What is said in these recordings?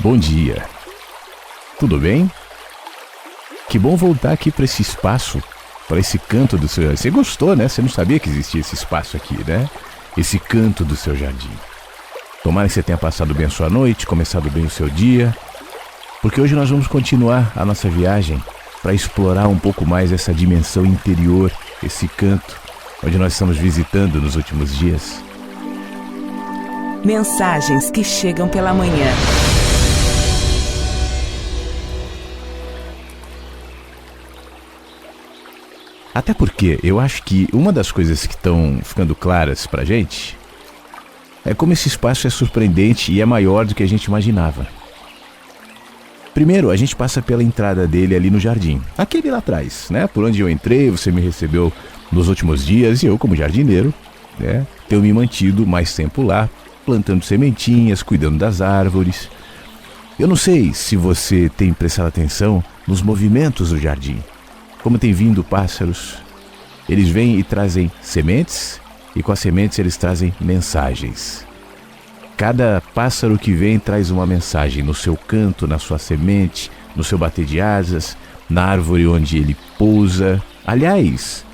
Bom dia. Tudo bem? Que bom voltar aqui para esse espaço, para esse canto do seu jardim. Você gostou, né? Você não sabia que existia esse espaço aqui, né? Esse canto do seu jardim. Tomara que você tenha passado bem a sua noite, começado bem o seu dia, porque hoje nós vamos continuar a nossa viagem para explorar um pouco mais essa dimensão interior, esse canto onde nós estamos visitando nos últimos dias. Mensagens que chegam pela manhã. Até porque eu acho que uma das coisas que estão ficando claras pra gente é como esse espaço é surpreendente e é maior do que a gente imaginava. Primeiro, a gente passa pela entrada dele ali no jardim, aquele lá atrás, né? Por onde eu entrei, você me recebeu nos últimos dias e eu, como jardineiro, né, tenho me mantido mais tempo lá, plantando sementinhas, cuidando das árvores. Eu não sei se você tem prestado atenção nos movimentos do jardim. Como tem vindo pássaros, eles vêm e trazem sementes, e com as sementes eles trazem mensagens. Cada pássaro que vem traz uma mensagem no seu canto, na sua semente, no seu bater de asas, na árvore onde ele pousa. Aliás,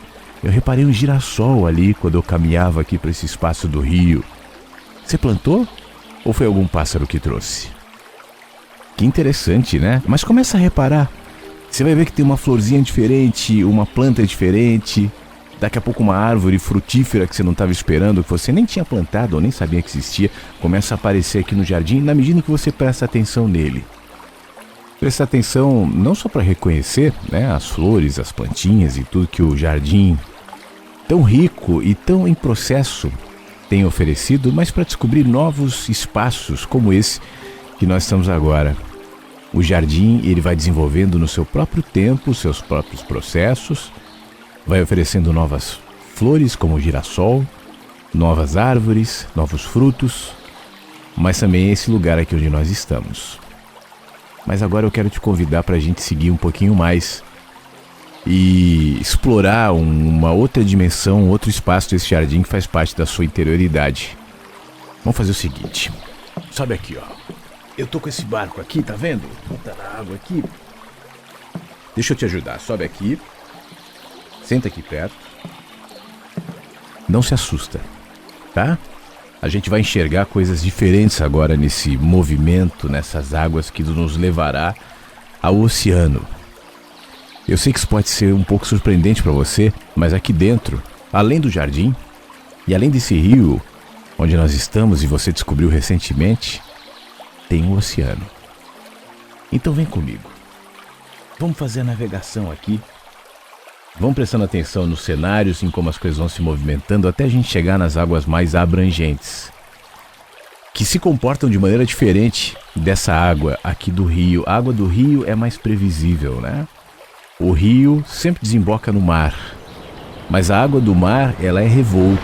eu reparei um girassol ali quando eu caminhava aqui para esse espaço do rio. Você plantou? Ou foi algum pássaro que trouxe? Que interessante, né? Mas começa a reparar. Você vai ver que tem uma florzinha diferente, uma planta diferente. Daqui a pouco uma árvore frutífera que você não estava esperando, que você nem tinha plantado ou nem sabia que existia, começa a aparecer aqui no jardim na medida que você presta atenção nele. Presta atenção não só para reconhecer, né, as flores, as plantinhas e tudo que o jardim, tão rico e tão em processo, tem oferecido, mas para descobrir novos espaços como esse que nós estamos agora. O jardim, ele vai desenvolvendo no seu próprio tempo, seus próprios processos, vai oferecendo novas flores como o girassol, novas árvores, novos frutos, mas também é esse lugar aqui onde nós estamos. Mas agora eu quero te convidar para a gente seguir um pouquinho mais e explorar uma outra dimensão, outro espaço desse jardim que faz parte da sua interioridade. Vamos fazer o seguinte, sobe aqui, ó. Eu tô com esse barco aqui, tá vendo? Tá na água aqui. Deixa eu te ajudar, sobe aqui. Senta aqui perto. Não se assusta, tá? A gente vai enxergar coisas diferentes agora nesse movimento, nessas águas que nos levará ao oceano. Eu sei que isso pode ser um pouco surpreendente para você, mas aqui dentro, além do jardim e além desse rio onde nós estamos e você descobriu recentemente, tem um oceano. Então vem comigo. Vamos fazer a navegação aqui. Vamos prestando atenção nos cenários, em como as coisas vão se movimentando até a gente chegar nas águas mais abrangentes, que se comportam de maneira diferente dessa água aqui do rio. A água do rio é mais previsível, né? O rio sempre desemboca no mar, mas a água do mar, ela é revolta.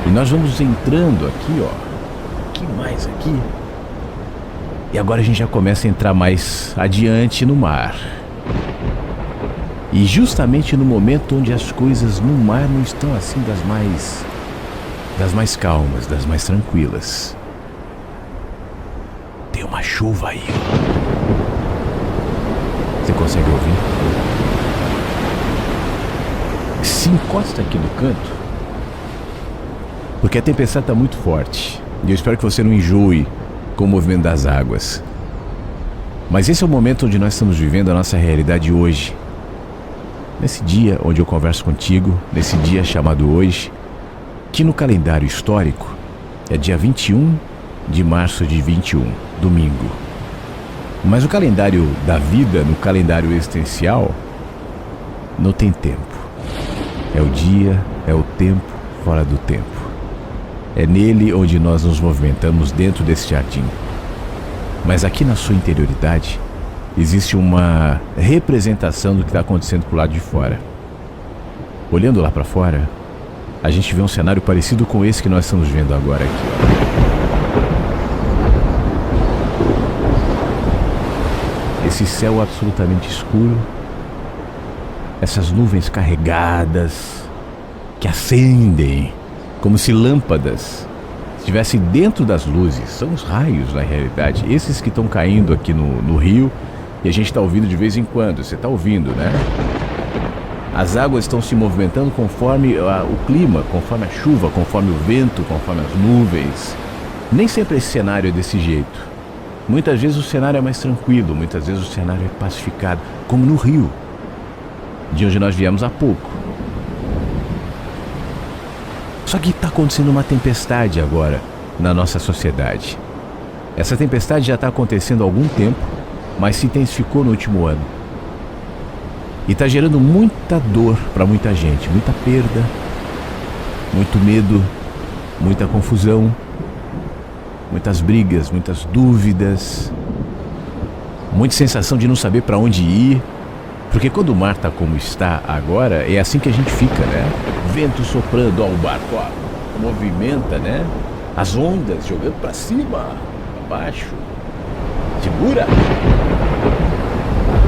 E nós vamos entrando aqui, ó, aqui mais aqui. E agora a gente já começa a entrar mais adiante no mar. E justamente no momento onde as coisas no mar não estão assim das mais calmas, das mais tranquilas. Tem uma chuva aí. Você consegue ouvir? Se encosta aqui no canto, porque a tempestade está muito forte. E eu espero que você não enjoe com o movimento das águas. Mas esse é o momento onde nós estamos vivendo a nossa realidade hoje. Nesse dia onde eu converso contigo, nesse dia chamado hoje, que no calendário histórico é dia 21 de março de 21, domingo. Mas o calendário da vida, no calendário existencial, não tem tempo. É o dia, é o tempo fora do tempo. É nele onde nós nos movimentamos dentro desse jardim. Mas aqui na sua interioridade existe uma representação do que está acontecendo pro lado de fora. Olhando lá para fora, a gente vê um cenário parecido com esse que nós estamos vendo agora aqui. Esse céu absolutamente escuro, essas nuvens carregadas que acendem como se lâmpadas estivessem dentro das luzes. São os raios, na realidade, esses que estão caindo aqui no rio, e a gente está ouvindo de vez em quando. Você está ouvindo, né? As águas estão se movimentando conforme o clima, conforme a chuva, conforme o vento, conforme as nuvens. Nem sempre esse cenário é desse jeito. Muitas vezes o cenário é mais tranquilo, muitas vezes o cenário é pacificado, como no rio, de onde nós viemos há pouco. Só que está acontecendo uma tempestade agora na nossa sociedade. Essa tempestade já está acontecendo há algum tempo, mas se intensificou no último ano. E está gerando muita dor para muita gente, muita perda, muito medo, muita confusão, muitas brigas, muitas dúvidas, muita sensação de não saber para onde ir. Porque quando o mar está como está agora, é assim que a gente fica, né? Vento soprando, ó, o barco, ó, movimenta, né? As ondas jogando para cima, para baixo. Segura!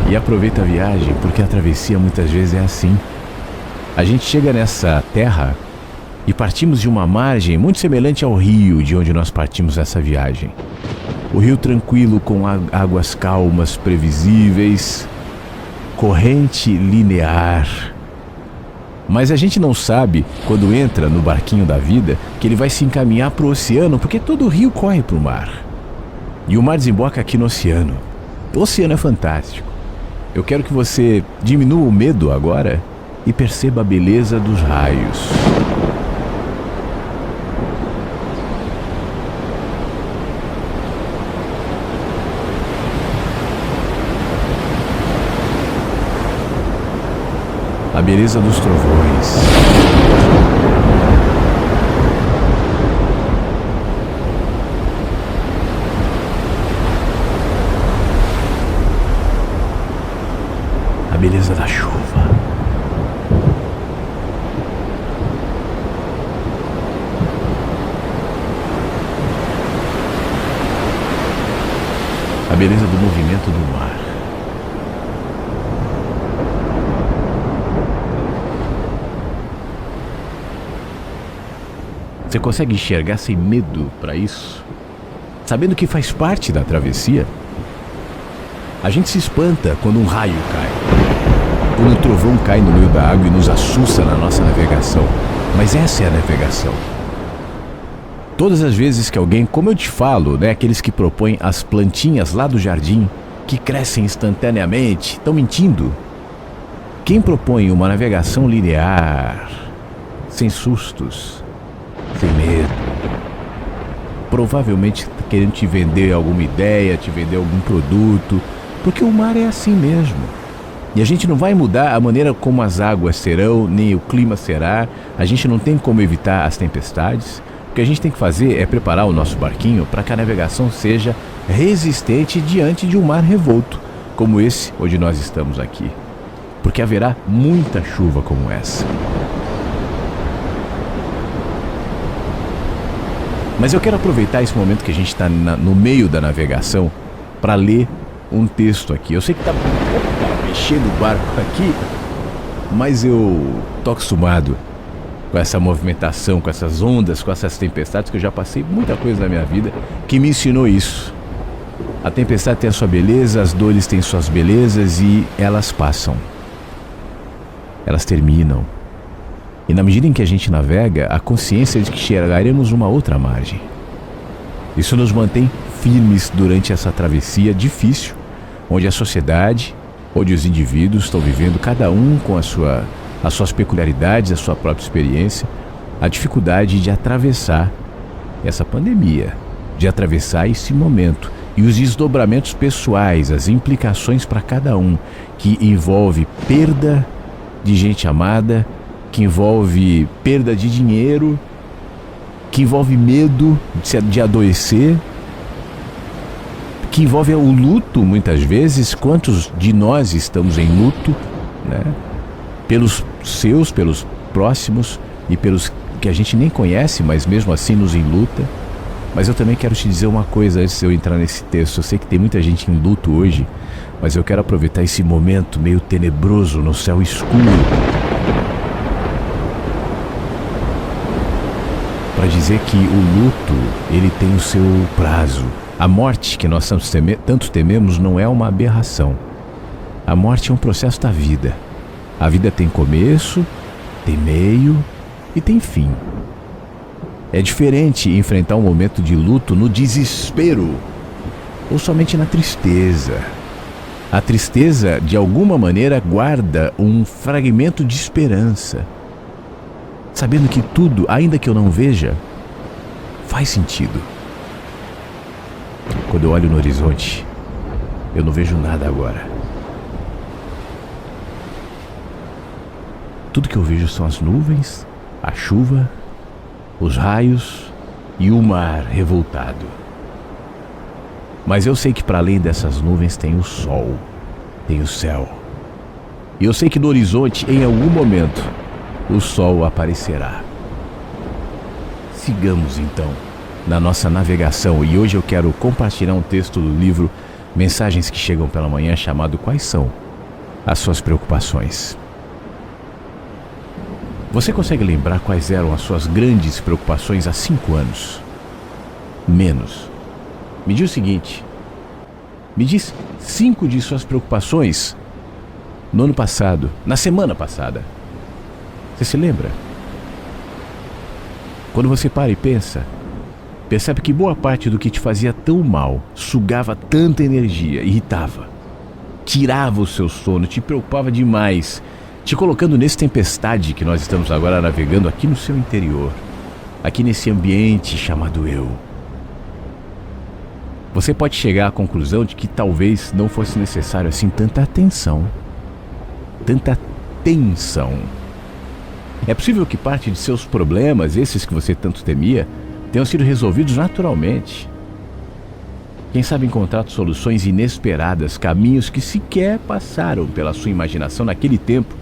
E aproveita a viagem, porque a travessia muitas vezes é assim. A gente chega nessa terra e partimos de uma margem muito semelhante ao rio de onde nós partimos essa viagem. O rio tranquilo, com águas calmas, previsíveis, corrente linear. Mas a gente não sabe, quando entra no barquinho da vida, que ele vai se encaminhar para o oceano, porque todo rio corre para o mar. E o mar desemboca aqui no oceano. O oceano é fantástico. Eu quero que você diminua o medo agora e perceba a beleza dos raios. A beleza dos trovões. A beleza da chuva. A beleza do movimento do mar. Você consegue enxergar sem medo para isso? Sabendo que faz parte da travessia? A gente se espanta quando um raio cai, quando um trovão cai no meio da água e nos assusta na nossa navegação. Mas essa é a navegação. Todas as vezes que alguém, como eu te falo, né, aqueles que propõem as plantinhas lá do jardim, que crescem instantaneamente, estão mentindo. Quem propõe uma navegação linear, sem sustos, sem medo, provavelmente está querendo te vender alguma ideia, te vender algum produto, porque o mar é assim mesmo. E a gente não vai mudar a maneira como as águas serão, nem o clima será. A gente não tem como evitar as tempestades. O que a gente tem que fazer é preparar o nosso barquinho para que a navegação seja resistente diante de um mar revolto, como esse onde nós estamos aqui. Porque haverá muita chuva como essa. Mas eu quero aproveitar esse momento que a gente está no meio da navegação para ler um texto aqui. Eu sei que está mexendo o barco aqui, mas eu estou acostumado com essa movimentação, com essas ondas, com essas tempestades, que eu já passei muita coisa na minha vida que me ensinou isso. A tempestade tem a sua beleza, as dores têm suas belezas e elas passam. Elas terminam. E na medida em que a gente navega, a consciência de que chegaremos uma outra margem. Isso nos mantém firmes durante essa travessia difícil, onde a sociedade, onde os indivíduos estão vivendo, cada um com as suas peculiaridades, a sua própria experiência, a dificuldade de atravessar essa pandemia, de atravessar esse momento e os desdobramentos pessoais, as implicações para cada um, que envolve perda de gente amada, que envolve perda de dinheiro, que envolve medo de adoecer, que envolve o luto muitas vezes. Quantos de nós estamos em luto, né? Pelos seus, pelos próximos e pelos que a gente nem conhece, mas mesmo assim nos enluta. Mas eu também quero te dizer uma coisa antes de eu entrar nesse texto. Eu sei que tem muita gente em luto hoje, mas eu quero aproveitar esse momento meio tenebroso no céu escuro para dizer que o luto, ele tem o seu prazo. A morte que nós tanto tememos não é uma aberração. A morte é um processo da vida. A vida tem começo, tem meio e tem fim. É diferente enfrentar um momento de luto no desespero ou somente na tristeza. A tristeza, de alguma maneira, guarda um fragmento de esperança, sabendo que tudo, ainda que eu não veja, faz sentido. Quando eu olho no horizonte, eu não vejo nada agora. Tudo que eu vejo são as nuvens, a chuva, os raios e o mar revoltado. Mas eu sei que para além dessas nuvens tem o sol, tem o céu. E eu sei que no horizonte, em algum momento, o sol aparecerá. Sigamos então na nossa navegação, e hoje eu quero compartilhar um texto do livro Mensagens que Chegam pela Manhã, chamado Quais São as Suas Preocupações? Você consegue lembrar quais eram as suas grandes preocupações há 5 anos? Menos. Me diz o seguinte, me diz 5 de suas preocupações no ano passado, na semana passada. Você se lembra? Quando você para e pensa, percebe que boa parte do que te fazia tão mal, sugava tanta energia, irritava, tirava o seu sono, te preocupava demais, te colocando nessa tempestade que nós estamos agora navegando aqui no seu interior, aqui nesse ambiente chamado eu. Você pode chegar à conclusão de que talvez não fosse necessário assim tanta atenção, tanta tensão. É possível que parte de seus problemas, esses que você tanto temia, tenham sido resolvidos naturalmente. Quem sabe encontrar soluções inesperadas, caminhos que sequer passaram pela sua imaginação naquele tempo,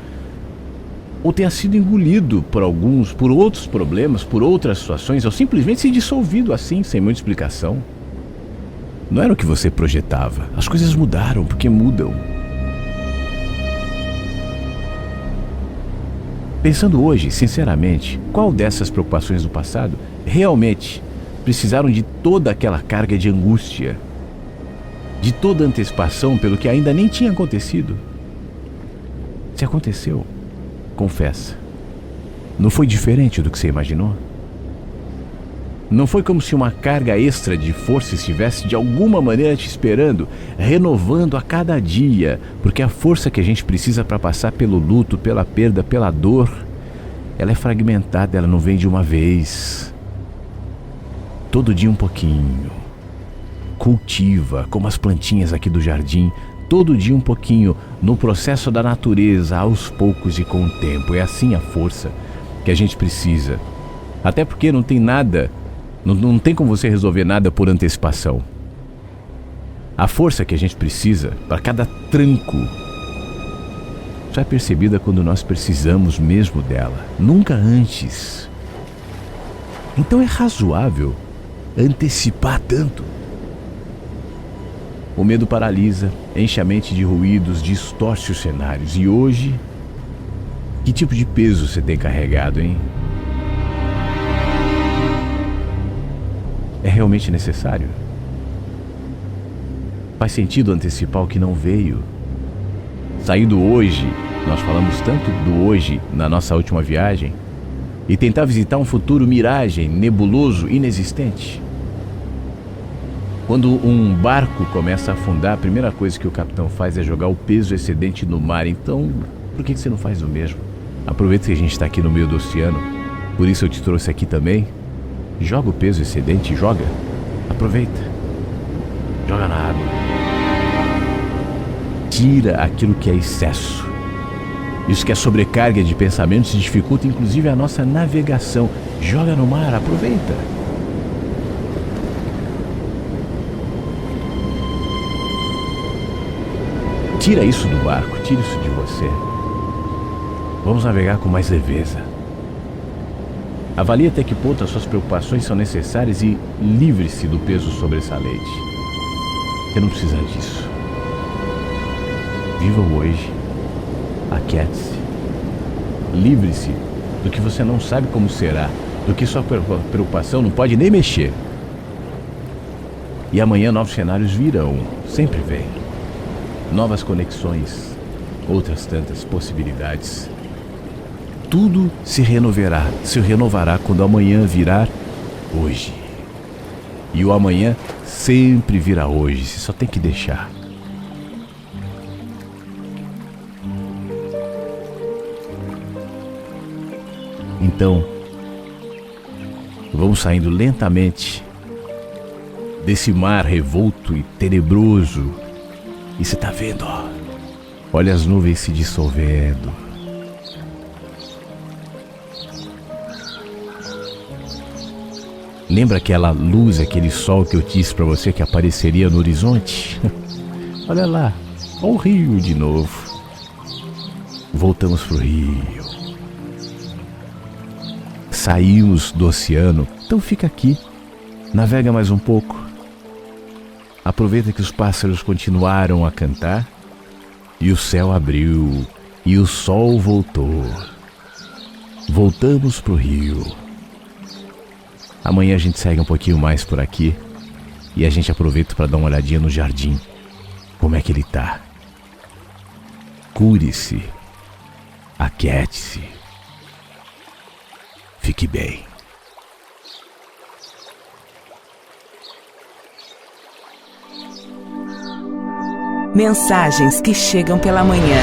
ou tenha sido engolido por outros problemas, por outras situações, ou simplesmente se dissolvido assim, sem muita explicação. Não era o que você projetava. As coisas mudaram porque mudam. Pensando hoje, sinceramente, qual dessas preocupações do passado realmente precisaram de toda aquela carga de angústia, de toda antecipação pelo que ainda nem tinha acontecido? Se aconteceu, confessa. Não foi diferente do que você imaginou? Não foi como se uma carga extra de força estivesse de alguma maneira te esperando, renovando a cada dia, porque a força que a gente precisa para passar pelo luto, pela perda, pela dor, ela é fragmentada, ela não vem de uma vez. Todo dia um pouquinho. Cultiva, como as plantinhas aqui do jardim, todo dia um pouquinho, no processo da natureza, aos poucos e com o tempo. É assim a força que a gente precisa. Até porque não tem nada, não tem como você resolver nada por antecipação. A força que a gente precisa para cada tranco só é percebida quando nós precisamos mesmo dela, nunca antes. Então é razoável antecipar tanto. O medo paralisa, enche a mente de ruídos, distorce os cenários. E hoje, que tipo de peso você tem carregado, hein? É realmente necessário? Faz sentido antecipar o que não veio? Sair do hoje, nós falamos tanto do hoje na nossa última viagem, e tentar visitar um futuro miragem, nebuloso, inexistente? Quando um barco começa a afundar, a primeira coisa que o capitão faz é jogar o peso excedente no mar. Então, por que você não faz o mesmo? Aproveita que a gente está aqui no meio do oceano, por isso eu te trouxe aqui também. Joga o peso excedente, joga. Aproveita. Joga na água. Tira aquilo que é excesso. Isso que é sobrecarga de pensamentos dificulta inclusive a nossa navegação. Joga no mar, aproveita. Tira isso do barco, tira isso de você. Vamos navegar com mais leveza. Avalie até que ponto as suas preocupações são necessárias e livre-se do peso sobressalente. Você não precisa disso. Viva o hoje. Aquiete-se. Livre-se do que você não sabe como será do que sua preocupação não pode nem mexer. E amanhã novos cenários virão, sempre vem. Novas conexões, outras tantas possibilidades. Tudo se renovará quando amanhã virar hoje. E o amanhã sempre virá hoje, você só tem que deixar. Então, vamos saindo lentamente desse mar revolto e tenebroso. E você tá vendo, ó. Olha as nuvens se dissolvendo. Lembra aquela luz, aquele sol que eu disse pra você que apareceria no horizonte? Olha lá, olha o rio de novo. Voltamos pro rio. Saímos do oceano, então fica aqui, navega mais um pouco. Aproveita que os pássaros continuaram a cantar e o céu abriu e o sol voltou. Voltamos pro rio. Amanhã a gente segue um pouquinho mais por aqui e a gente aproveita para dar uma olhadinha no jardim. Como é que ele tá? Cure-se, aquiete-se. Fique bem. Mensagens que chegam pela manhã.